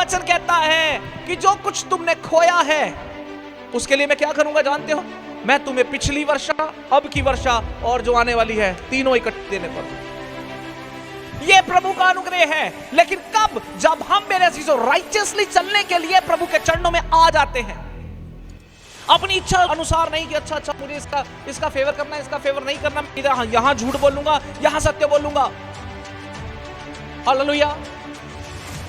वचन कहता है कि जो कुछ तुमने खोया है उसके लिए मैं क्या करूंगा जानते हो? मैं तुम्हें पिछली वर्षा, अब की वर्षा और जो आने वाली है, तीनों इकट्ठे देने पर। यह प्रभु का अनुग्रह है। लेकिन कब? जब हम मेरे अजीजों राइचियसली चलने के लिए प्रभु के चरणों में आ जाते हैं, अपनी इच्छा अनुसार नहीं कि अच्छा मुझे इसका फेवर करना है, इसका फेवर नहीं करना, मैं यहां झूठ बोलूंगा, यहां सत्य बोलूंगा। हालेलुया।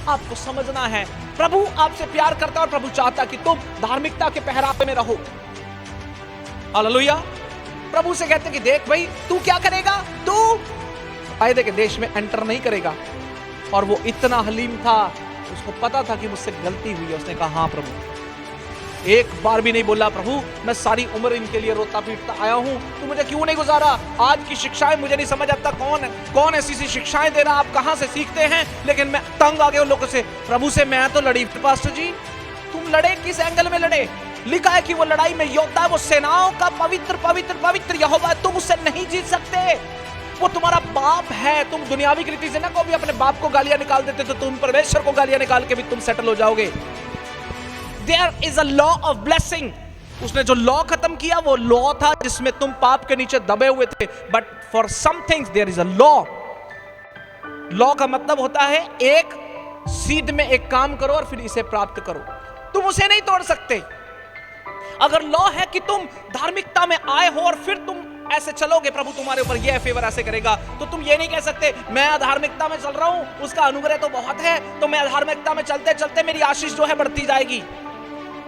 आपको समझना है, प्रभु आपसे प्यार करता है और प्रभु चाहता कि तुम धार्मिकता के पहरावे में रहो। हालेलुया। प्रभु से कहते कि देख भाई, तू क्या करेगा? तू वायदे के देश में एंटर नहीं करेगा। और वो इतना हलीम था, उसको पता था कि मुझसे गलती हुई है। उसने कहा हाँ प्रभु। एक बार भी नहीं बोला प्रभु मैं सारी उम्र इनके लिए रोता पीटता आया हूं, तू मुझे क्यों नहीं गुजारा? आज की शिक्षाएं मुझे नहीं समझ आता, कौन ऐसी शिक्षाएं दे रहा, आप कहां से सीखते हैं? लेकिन मैं तंग आ गया उन लोगों से। प्रभु से मैं तो लड़ी पास्टर जी। तुम लड़े? किस एंगल में लड़े? लिखा है कि वो लड़ाई में योद्धा, वो सेनाओं का पवित्र पवित्र पवित्र यहोवा, तुम उससे नहीं जीत सकते। वो तुम्हारा बाप है। तुम दुनियावी रीति से ना कभी अपने बाप को गालियां निकाल देते तो तुम परमेश्वर को गालियां निकाल के भी तुम सेटल हो जाओगे। There is a law of blessing. उसने जो लॉ खत्म किया वो लॉ था जिसमें तुम पाप के नीचे दबे हुए थे। But for some things there is a law. Law का मतलब होता है एक सीध में एक काम करो और फिर इसे प्राप्त करो। तुम उसे नहीं तोड़ सकते। अगर लॉ है कि तुम धार्मिकता में आए हो और फिर तुम ऐसे चलोगे, प्रभु तुम्हारे ऊपर यह फेवर ऐसे करेगा, तो तुम ये नहीं कह सकते मैं अधार्मिकता में चल रहा हूं, उसका अनुग्रह तो बहुत है, तो मैं अधार्मिकता में चलते चलते मेरी आशीष जो है बढ़ती जाएगी।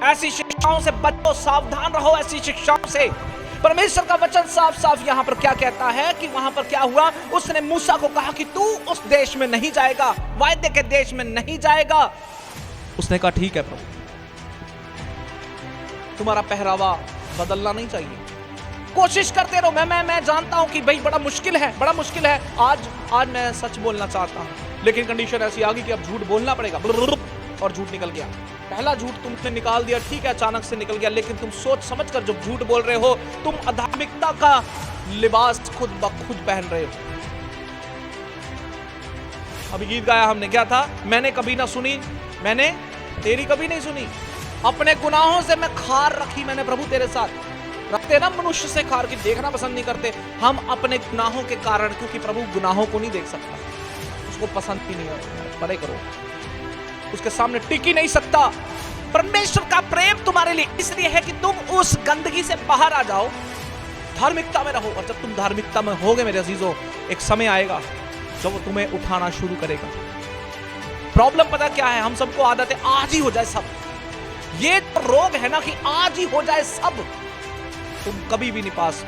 ऐसी शिक्षाओं से बचो, सावधान रहो ऐसी शिक्षाओं से। परमेश्वर का वचन साफ साफ यहां पर क्या कहता है कि वहां पर क्या हुआ? उसने मूसा को कहा कि तू उस देश में नहीं जाएगा, वायदे के देश में नहीं जाएगा। उसने कहा ठीक है प्रभु। तुम्हारा पहरावा बदलना नहीं चाहिए। कोशिश करते रहो। मैं जानता हूं कि भाई बड़ा मुश्किल है। आज मैं सच बोलना चाहता हूं, लेकिन कंडीशन ऐसी आ गई कि अब झूठ बोलना पड़ेगा। और झूठ निकल गया। पहला झूठ तुमने निकाल दिया, ठीक है, अचानक से निकल गया, लेकिन तुम सोच समझ कर जब झूठ बोल रहे हो, तुम अधार्मिकता का लिबास खुद ब खुद पहन रहे हो। अभी गीत गाया हमने, क्या था? मैंने कभी ना सुनी, मैंने तेरी कभी नहीं सुनी। अपने गुनाहों से मैं खार रखी मैंने प्रभु तेरे साथ। रखते ना मनुष्य से खार की देखना पसंद नहीं करते हम अपने गुनाहों के कारण, क्योंकि प्रभु गुनाहों को नहीं देख सकता, उसको पसंद ही नहीं है। परे करो, उसके सामने टिक ही नहीं सकता। परमेश्वर का प्रेम तुम्हारे लिए इसलिए है कि तुम उस गंदगी से बाहर आ जाओ, धार्मिकता में रहो। और जब तुम धार्मिकता में होगे मेरे अजीजों, एक समय आएगा जब वो तुम्हें उठाना शुरू करेगा। प्रॉब्लम पता क्या है? हम सबको आदत है आज ही हो जाए सब। ये तो रोग है ना कि आज ही हो जाए सब, तुम कभी भी नहीं पास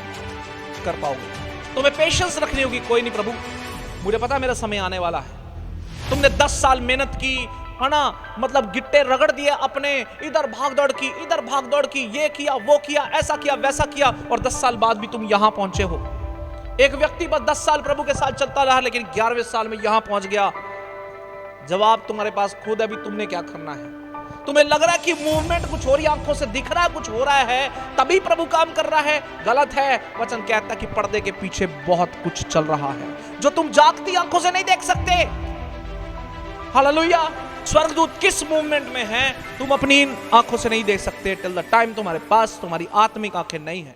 कर पाओगे। तुम्हें पेशेंस रखनी होगी। कोई नहीं प्रभु, मुझे पता मेरा समय आने वाला है। तुमने 10 साल मेहनत की है ना, मतलब गिट्टे रगड़ दिए अपने, इधर भाग दौड़ की, ये किया वो किया, ऐसा किया वैसा किया, और 10 साल बाद भी तुम यहां पहुंचे हो। एक व्यक्ति बस 10 साल प्रभु के साथ चलता रहा, लेकिन 11वें साल में यहां पहुंच गया। जवाब तुम्हारे पास खुद है, अभी तुमने क्या करना है। तुम्हें लग रहा है कि मूवमेंट कुछ हो रही, आंखों से दिख रहा है कुछ हो रहा है, तभी प्रभु काम कर रहा है। गलत है। वचन कहता है कि पर्दे के पीछे बहुत कुछ चल रहा है जो तुम जागती आंखों से नहीं देख सकते। हालेलुया। स्वर्गदूत किस मूवमेंट में है तुम अपनी आंखों से नहीं देख सकते। टिल द टाइम तुम्हारे पास तुम्हारी आत्मिक आंखें नहीं है।